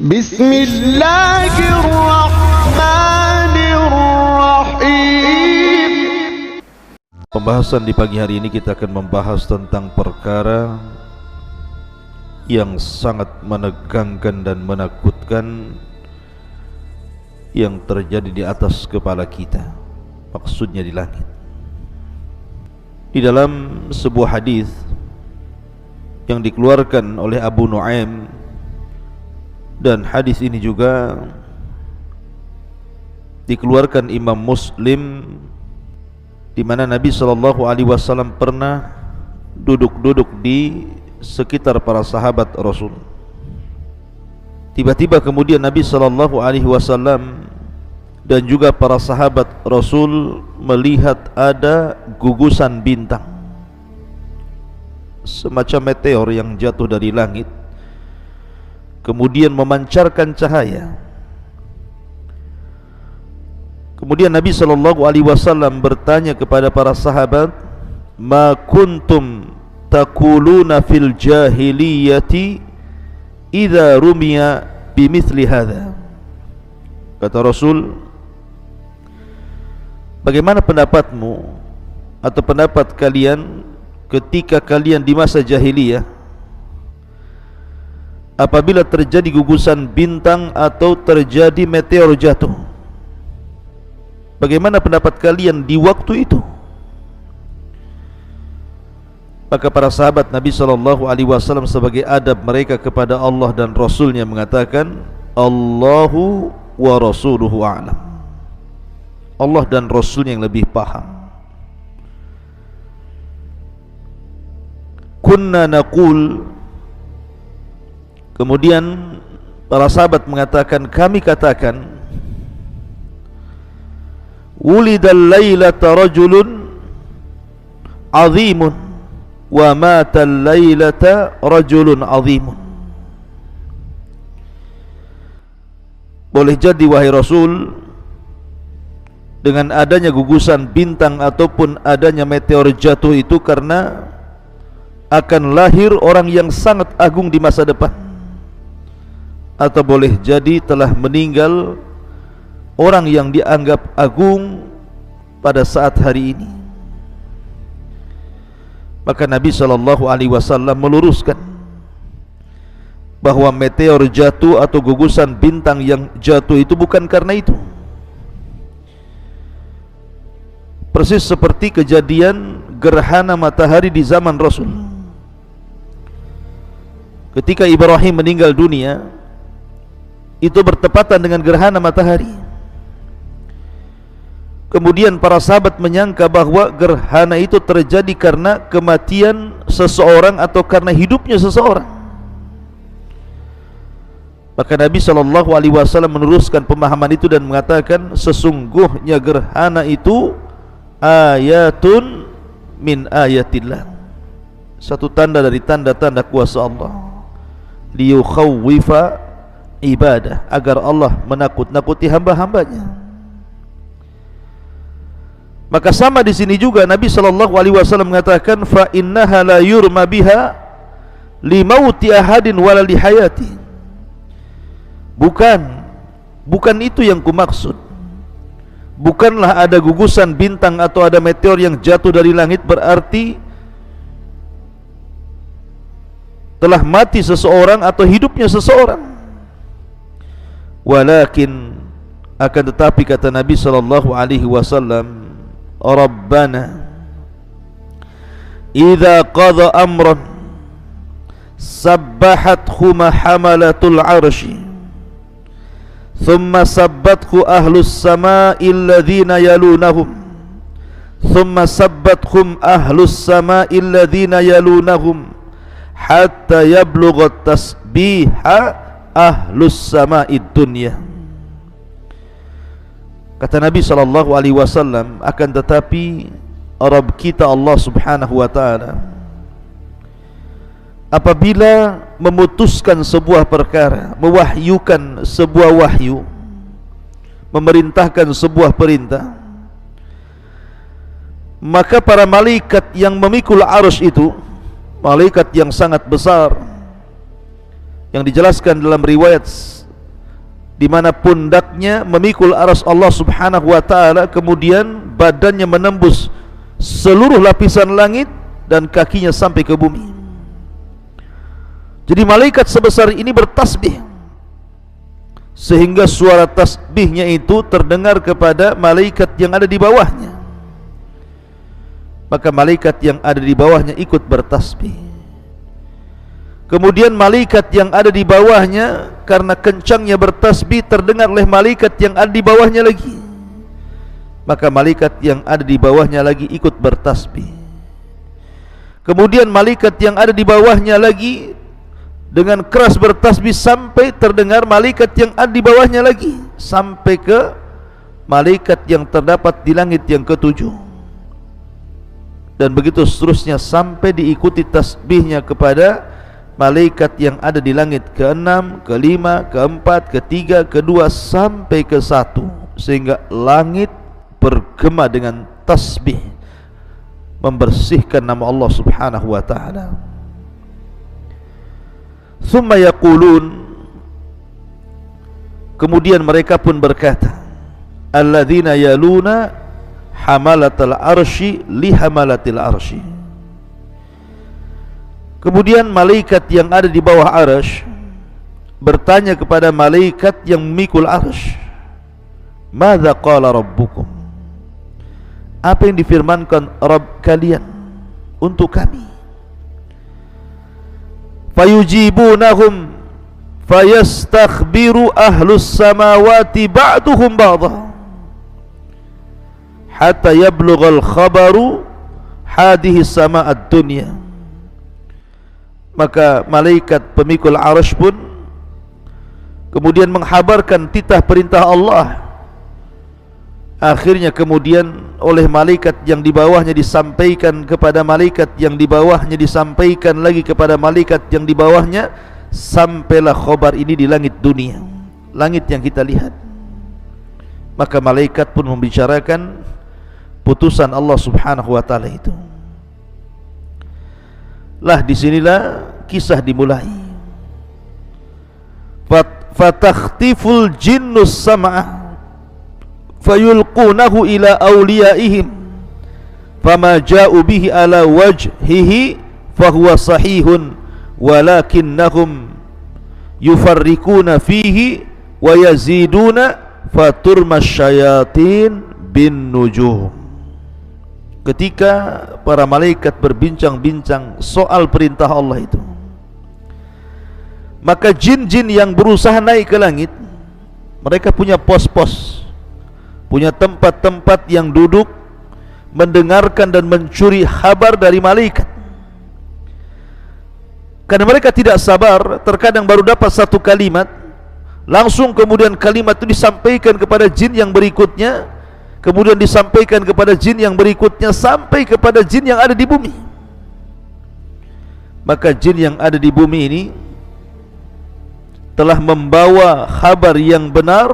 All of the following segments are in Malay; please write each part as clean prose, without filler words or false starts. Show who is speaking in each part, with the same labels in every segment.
Speaker 1: Bismillahirrahmanirrahim.
Speaker 2: Pembahasan di pagi hari ini kita akan membahas tentang perkara yang sangat menegangkan dan menakutkan yang terjadi di atas kepala kita, maksudnya di langit. Di dalam sebuah hadis yang dikeluarkan oleh Abu Nuaim, dan hadis ini juga dikeluarkan Imam Muslim, di mana Nabi SAW pernah duduk-duduk di sekitar para sahabat Rasul. Tiba-tiba kemudian Nabi SAW dan juga para sahabat Rasul melihat ada gugusan bintang, semacam meteor yang jatuh dari langit, kemudian memancarkan cahaya. Kemudian Nabi SAW bertanya kepada para sahabat, "Ma kuntum taquluna fil jahiliyati idza rumiya bimithli hadza?" Kata Rasul, bagaimana pendapatmu atau pendapat kalian ketika kalian di masa jahiliyah apabila terjadi gugusan bintang atau terjadi meteor jatuh? Bagaimana pendapat kalian di waktu itu? Maka para sahabat Nabi SAW sebagai adab mereka kepada Allah dan Rasulnya mengatakan, Allahu wa rasuluhu a'lam. Allah dan Rasulnya yang lebih paham. Kunna naqul, kemudian para sahabat mengatakan, kami katakan, wulidal lailata rajulun azimun wa matal lailata rajulun azimun. Boleh jadi wahai Rasul, dengan adanya gugusan bintang ataupun adanya meteor jatuh itu karena akan lahir orang yang sangat agung di masa depan, atau boleh jadi telah meninggal orang yang dianggap agung pada saat hari ini. Maka Nabi SAW meluruskan bahwa meteor jatuh atau gugusan bintang yang jatuh itu bukan karena itu. Persis seperti kejadian gerhana matahari di zaman Rasul. Ketika Ibrahim meninggal dunia, itu bertepatan dengan gerhana matahari. Kemudian para sahabat menyangka bahwa gerhana itu terjadi karena kematian seseorang atau karena hidupnya seseorang. Maka Nabi SAW meneruskan pemahaman itu dan mengatakan, sesungguhnya gerhana itu ayatun min ayatillah, satu tanda dari tanda-tanda kuasa Allah, liyukhawwifa ibadah, agar Allah menakut-nakuti hamba-hambanya. Maka sama di sini juga Nabi SAW mengatakan, fa innaha la yurma biha limauti ahadin wala lihayati. Bukan itu yang kumaksud. Bukanlah ada gugusan bintang atau ada meteor yang jatuh dari langit berarti telah mati seseorang atau hidupnya seseorang. Walakin, akan tetapi kata Nabi SAW, Rabbana idza qadha amran sabbahathu mahamalatul arshi thumma sabbathu ahlus samai alladhina yalunahum thumma sabbathum ahlus samai alladhina yalunahum hatta yablugha tasbiha ahlus samai dunya. Kata Nabi SAW, akan tetapi Rabb kita Allah Subhanahu wa ta'ala apabila memutuskan sebuah perkara, mewahyukan sebuah wahyu, memerintahkan sebuah perintah, maka para malaikat yang memikul arus itu, malaikat yang sangat besar, yang dijelaskan dalam riwayat di mana pundaknya memikul arsy Allah Subhanahu wa taala, kemudian badannya menembus seluruh lapisan langit dan kakinya sampai ke bumi. Jadi malaikat sebesar ini bertasbih sehingga suara tasbihnya itu terdengar kepada malaikat yang ada di bawahnya. Maka malaikat yang ada di bawahnya ikut bertasbih. Kemudian malaikat yang ada di bawahnya karena kencangnya bertasbih terdengar oleh malaikat yang ada di bawahnya lagi. Maka malaikat yang ada di bawahnya lagi ikut bertasbih. Kemudian malaikat yang ada di bawahnya lagi dengan keras bertasbih sampai terdengar malaikat yang ada di bawahnya lagi, sampai ke malaikat yang terdapat di langit yang ketujuh. Dan begitu seterusnya sampai diikuti tasbihnya kepada malaikat yang ada di langit ke-6, ke-5, ke-4, ke-3, ke-2 sampai ke-1, sehingga langit bergema dengan tasbih membersihkan nama Allah Subhanahu wa taala. Tsumma yaqulun, kemudian mereka pun berkata, alladzina yaluna hamalatal arsy li hamalatil arsy. Kemudian malaikat yang ada di bawah arsy bertanya kepada malaikat yang memikul arsy, madza qala rabbukum? Apa yang difirmankan Rabb kalian untuk kami? Fayujibunahum fayastakhbiru ahlus samawati ba'duhum ba'dha hatta yablughal khabaru hadhihi sama'ad dunya. Maka malaikat pemikul arsy pun kemudian menghabarkan titah perintah Allah. Akhirnya kemudian oleh malaikat yang di bawahnya disampaikan kepada malaikat yang di bawahnya, disampaikan lagi kepada malaikat yang di bawahnya, sampailah khabar ini di langit dunia, langit yang kita lihat. Maka malaikat pun membicarakan putusan Allah Subhanahu wa taala itu. Lah disinilah kisah dimulai. Fatakhtiful jinnus sam'a fayulqunahu ila awliyaihim fama ja'u bihi ala wajhihi fahuwa sahihun walakinnahum yufarrikuna fihi wa yaziduna faturma syayatin bin nujum. Ketika para malaikat berbincang-bincang soal perintah Allah itu, maka jin-jin yang berusaha naik ke langit, mereka punya pos-pos, punya tempat-tempat yang duduk mendengarkan dan mencuri kabar dari malaikat. Karena mereka tidak sabar, terkadang baru dapat satu kalimat, langsung kemudian kalimat itu disampaikan kepada jin yang berikutnya, kemudian disampaikan kepada jin yang berikutnya, sampai kepada jin yang ada di bumi. Maka jin yang ada di bumi ini telah membawa kabar yang benar,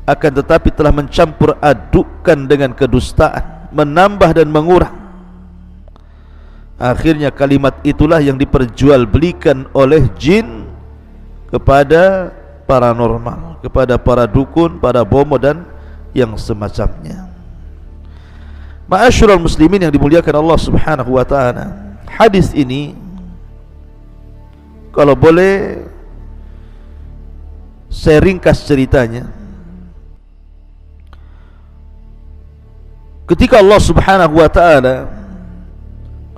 Speaker 2: akan tetapi telah mencampur adukkan dengan kedustaan, menambah dan mengurang. Akhirnya kalimat itulah yang diperjualbelikan oleh jin kepada paranormal, kepada para dukun, para bomo dan yang semacamnya. Ma'asyiral muslimin yang dimuliakan Allah Subhanahu wa taala, hadis ini kalau boleh saya ringkas ceritanya. Ketika Allah Subhanahu wa taala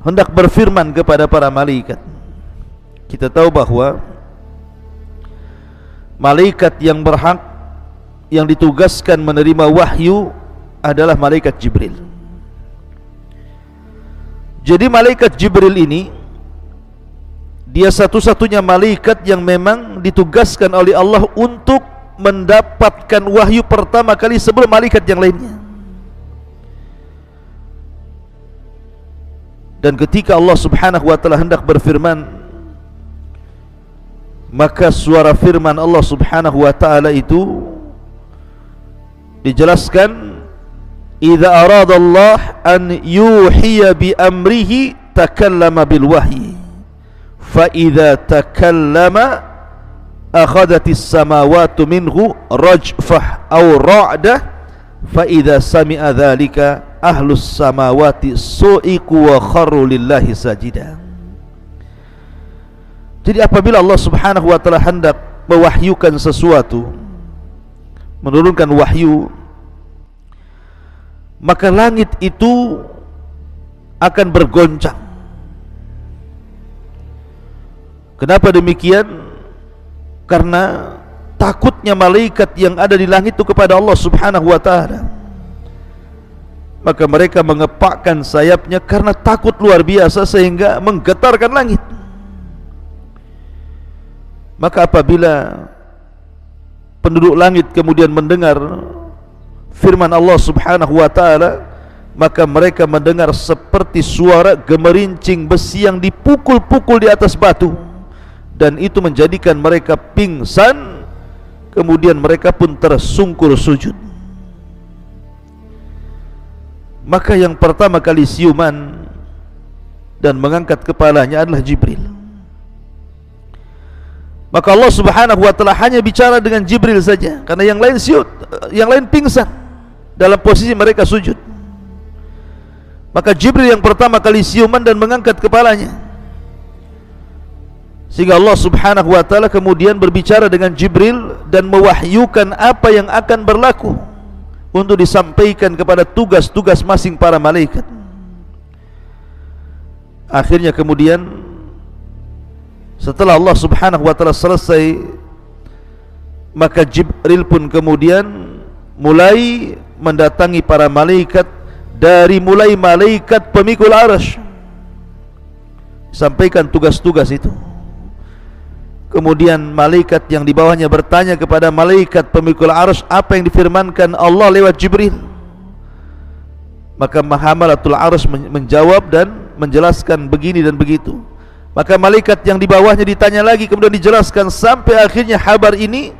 Speaker 2: hendak berfirman kepada para malaikat, kita tahu bahwa malaikat yang berhak, yang ditugaskan menerima wahyu adalah malaikat Jibril. Jadi malaikat Jibril ini dia satu-satunya malaikat yang memang ditugaskan oleh Allah untuk mendapatkan wahyu pertama kali sebelum malaikat yang lainnya. Dan ketika Allah Subhanahu wa taala hendak berfirman, maka suara firman Allah Subhanahu wa taala itu dijelaskan, idza arada Allah an yuhiya bi amrihi takallama bil wahyi fa idza takallama akhadatis samawati minhu rajfah aw ra'dah fa idza sami'a dzalika ahlus samawati su'iqu wa kharru lillahi sajida. Jadi apabila Allah Subhanahu wa taala hendak mewahyukan sesuatu, menurunkan wahyu, maka langit itu akan bergoncang. Kenapa demikian? Karena takutnya malaikat yang ada di langit itu kepada Allah Subhanahu wa taala. Maka mereka mengepakkan sayapnya karena takut luar biasa sehingga menggetarkan langit. Maka apabila penduduk langit kemudian mendengar firman Allah Subhanahu wa taala, maka mereka mendengar seperti suara gemerincing besi yang dipukul-pukul di atas batu, dan itu menjadikan mereka pingsan. Kemudian mereka pun tersungkur sujud. Maka yang pertama kali siuman dan mengangkat kepalanya adalah Jibril. Maka Allah Subhanahu wa taala hanya bicara dengan Jibril saja, karena yang lain siut, yang lain pingsan dalam posisi mereka sujud. Maka Jibril yang pertama kali siuman dan mengangkat kepalanya, sehingga Allah Subhanahu wa taala kemudian berbicara dengan Jibril dan mewahyukan apa yang akan berlaku untuk disampaikan kepada tugas-tugas masing para malaikat. Akhirnya kemudian setelah Allah Subhanahu wa taala selesai, maka Jibril pun kemudian mulai mendatangi para malaikat, dari mulai malaikat pemikul arsy, sampaikan tugas-tugas itu. Kemudian malaikat yang di bawahnya bertanya kepada malaikat pemikul arsy apa yang difirmankan Allah lewat Jibril. Maka Hamalatul Arsy menjawab dan menjelaskan begini dan begitu. Maka malaikat yang di bawahnya ditanya lagi, kemudian dijelaskan sampai akhirnya kabar ini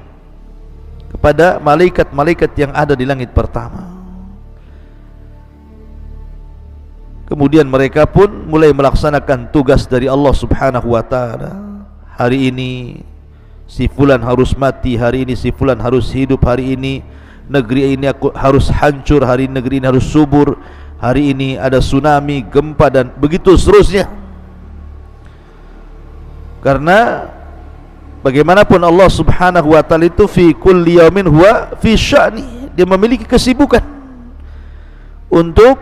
Speaker 2: kepada malaikat-malaikat yang ada di langit pertama. Kemudian mereka pun mulai melaksanakan tugas dari Allah Subhanahu wa taala. Hari ini si fulan harus mati, hari ini si fulan harus hidup, hari ini negeri ini harus hancur, hari ini negeri ini harus subur, hari ini ada tsunami, gempa, dan begitu seterusnya. Karena bagaimanapun Allah Subhanahu wa taala itu fi kulli yaumin huwa fi sya'ni, dia memiliki kesibukan untuk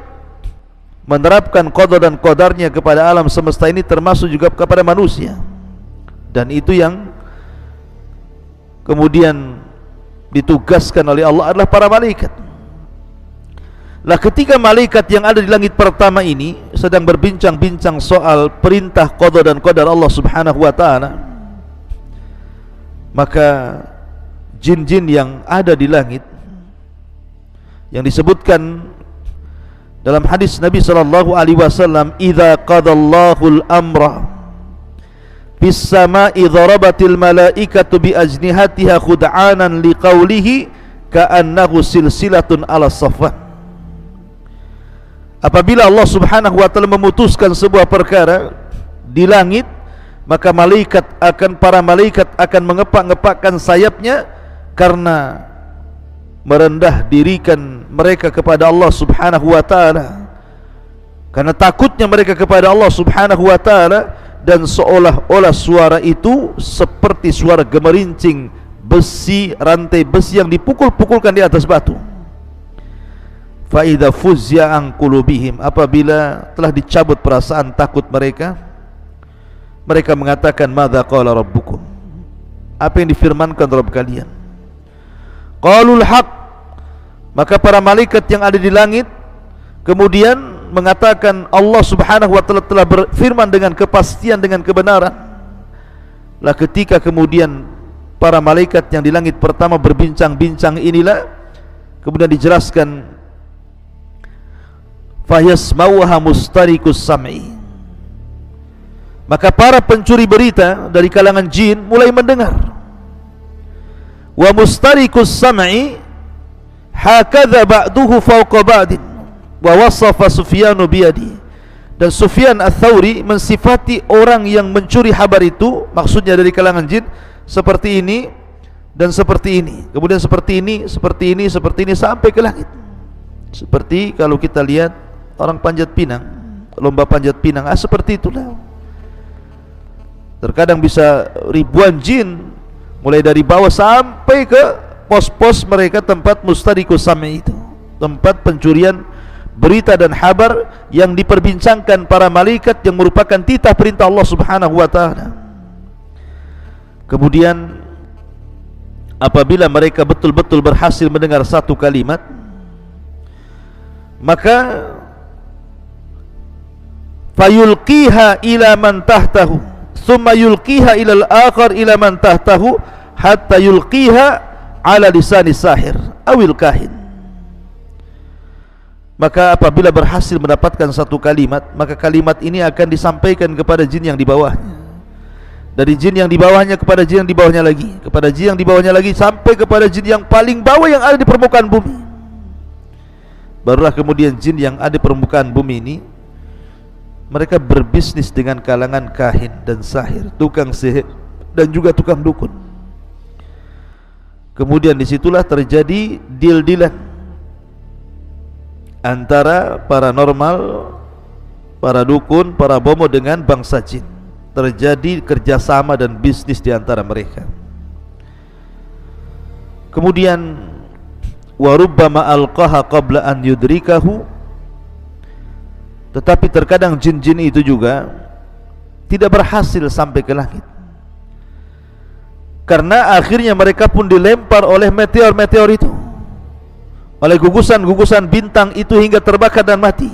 Speaker 2: menerapkan qada dan qadarnya kepada alam semesta ini, termasuk juga kepada manusia. Dan itu yang kemudian ditugaskan oleh Allah adalah para malaikat. Lah ketika malaikat yang ada di langit pertama ini sedang berbincang-bincang soal perintah qada dan qadar Allah Subhanahu wa taala, maka jin-jin yang ada di langit yang disebutkan dalam hadis Nabi sallallahu alaihi wasallam, idza qadallahu al-amra bis sama'i dharabatil malaikatu bi ajnihatiha khud'anan liqaulihi ka'annahu silsilatun ala safwan. Apabila Allah Subhanahu wa taala memutuskan sebuah perkara di langit, maka para malaikat akan mengepak-ngepakkan sayapnya karena merendah dirikan mereka kepada Allah Subhanahu wa taala, karena takutnya mereka kepada Allah Subhanahu wa taala, dan seolah-olah suara itu seperti suara gemerincing besi, rantai besi yang dipukul-pukulkan di atas batu. Fa idza fuzya an qulubihim, apabila telah dicabut perasaan takut mereka, mereka mengatakan madza qala rabbukum, apa yang difirmankan Rabb kalian? Qalul haq, maka para malaikat yang ada di langit kemudian mengatakan Allah Subhanahu wa taala telah berfirman dengan kepastian, dengan kebenaran. Lah ketika kemudian para malaikat yang di langit pertama berbincang-bincang inilah kemudian dijelaskan fahyasmauha mustarikus sam'i, maka para pencuri berita dari kalangan jin mulai mendengar. Wa mustarikus sam'i hakadha ba'duhu fawqa ba'din wa wasafa Sufyanu biyadi. Dan Sufyan Ats-Tsauri mensifati orang yang mencuri kabar itu, maksudnya dari kalangan jin, seperti ini dan seperti ini, kemudian seperti ini, seperti ini, seperti ini sampai ke langit. Seperti kalau kita lihat orang panjat pinang, lomba panjat pinang, seperti itulah. Terkadang bisa ribuan jin mulai dari bawah sampai ke pos-pos mereka, tempat mustariqus sam'i itu, tempat pencurian berita dan kabar yang diperbincangkan para malaikat yang merupakan titah perintah Allah Subhanahu wa taala. Kemudian apabila mereka betul-betul berhasil mendengar satu kalimat, maka fayulqiha ila man tahtahu thumma yulqiha ila al-akhar ila man tahtahu hatta yulqiha ala lisani sahir awil kahin. Maka apabila berhasil mendapatkan satu kalimat, maka kalimat ini akan disampaikan kepada jin yang di bawahnya, dari jin yang di bawahnya kepada jin yang di bawahnya lagi, kepada jin yang di bawahnya lagi, sampai kepada jin yang paling bawah yang ada di permukaan bumi. Barulah kemudian jin yang ada di permukaan bumi ini, mereka berbisnis dengan kalangan kahin dan sahir, tukang sihir dan juga tukang dukun. Kemudian disitulah terjadi deal-dealan antara paranormal, para dukun, para bomo dengan bangsa jin. Terjadi kerjasama dan bisnis di antara mereka. Kemudian warubbama alqaha qabla an yudrikahu, tetapi terkadang jin-jin itu juga tidak berhasil sampai ke langit, karena akhirnya mereka pun dilempar oleh meteor-meteor itu, oleh gugusan-gugusan bintang itu hingga terbakar dan mati.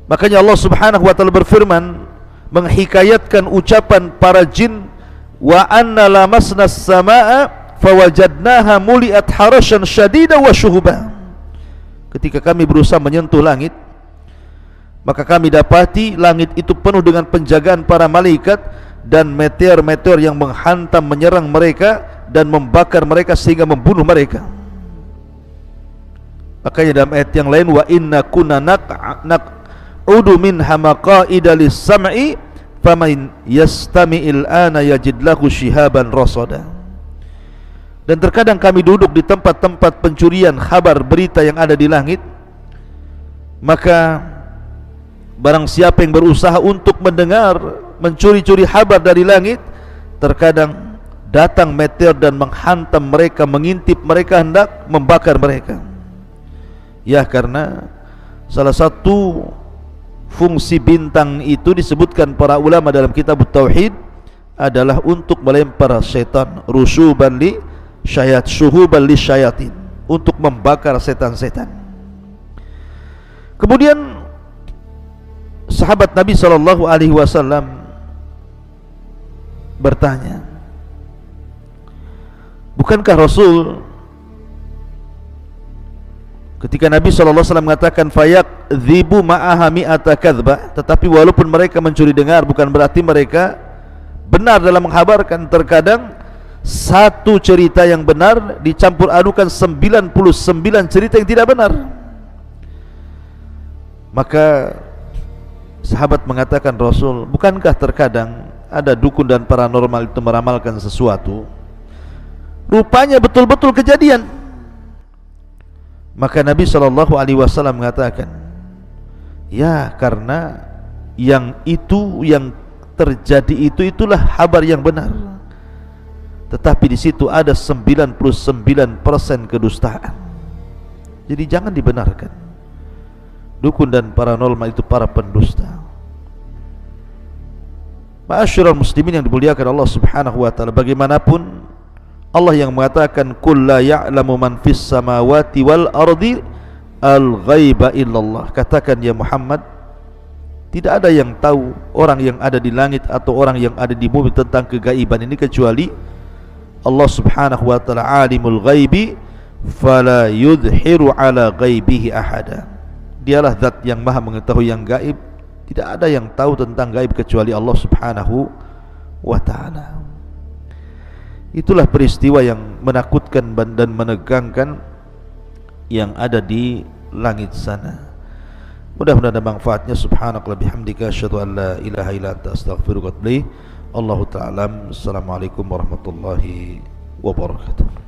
Speaker 2: Makanya Allah Subhanahu wa taala berfirman menghikayatkan ucapan para jin, wa anna lamasna as-samaa'a fawajadnaha muliat harashan syadida wa syuhuba. Ketika kami berusaha menyentuh langit, maka kami dapati langit itu penuh dengan penjagaan para malaikat dan meteor-meteor yang menghantam, menyerang mereka dan membakar mereka sehingga membunuh mereka. Makanya dalam ayat yang lain, wa inna kunna naq'udu minha maqa'ida lis-sam'i faman yastami'il ana yajid lahu shihaban rasada. Dan terkadang kami duduk di tempat-tempat pencurian kabar berita yang ada di langit, maka barang siapa yang berusaha untuk mendengar, mencuri-curi kabar dari langit, terkadang datang meteor dan menghantam mereka, mengintip mereka, hendak membakar mereka. Ya, karena salah satu fungsi bintang itu disebutkan para ulama dalam kitab Tauhid adalah untuk melempar syaitan, rusuban li syayat, syuhuban li syayatin, untuk membakar setan-setan. Kemudian sahabat Nabi SAW bertanya, bukankah Rasul ketika Nabi SAW mengatakan fayakdzibu ma'aha mi'ata kadzbah, tetapi walaupun mereka mencuri dengar bukan berarti mereka benar dalam menghabarkan. Terkadang satu cerita yang benar dicampur adukan 99 cerita yang tidak benar. Maka sahabat mengatakan, Rasul, bukankah terkadang ada dukun dan paranormal itu meramalkan sesuatu, rupanya betul-betul kejadian? Maka Nabi SAW mengatakan, ya, karena yang itu, yang terjadi itulah kabar yang benar, tetapi di situ ada 99% kedustaan. Jadi jangan dibenarkan. Dukun dan paranormal itu para pendusta. Ma'asyiral muslimin yang dimuliakan Allah Subhanahu wa taala, bagaimanapun Allah yang mengatakan qul la ya'lamu man fis samawati wal ardi al-ghaiba illallah. Katakan ya Muhammad, tidak ada yang tahu, orang yang ada di langit atau orang yang ada di bumi, tentang kegaiban ini kecuali Allah Subhanahu wa taala. Alimul ghaibi fala yudhiru ala ghaibihi ahada. Dialah zat yang maha mengetahui yang gaib, tidak ada yang tahu tentang gaib kecuali Allah Subhanahu wa taala. Itulah peristiwa yang menakutkan dan menegangkan yang ada di langit sana. Mudah-mudahan ada manfaatnya. Subhanakallah bihamdika asyhadu an la ilaha illa anta astaghfiruka wa atubu ilaik. Allahu ta'ala. Assalamualaikum warahmatullahi wabarakatuh.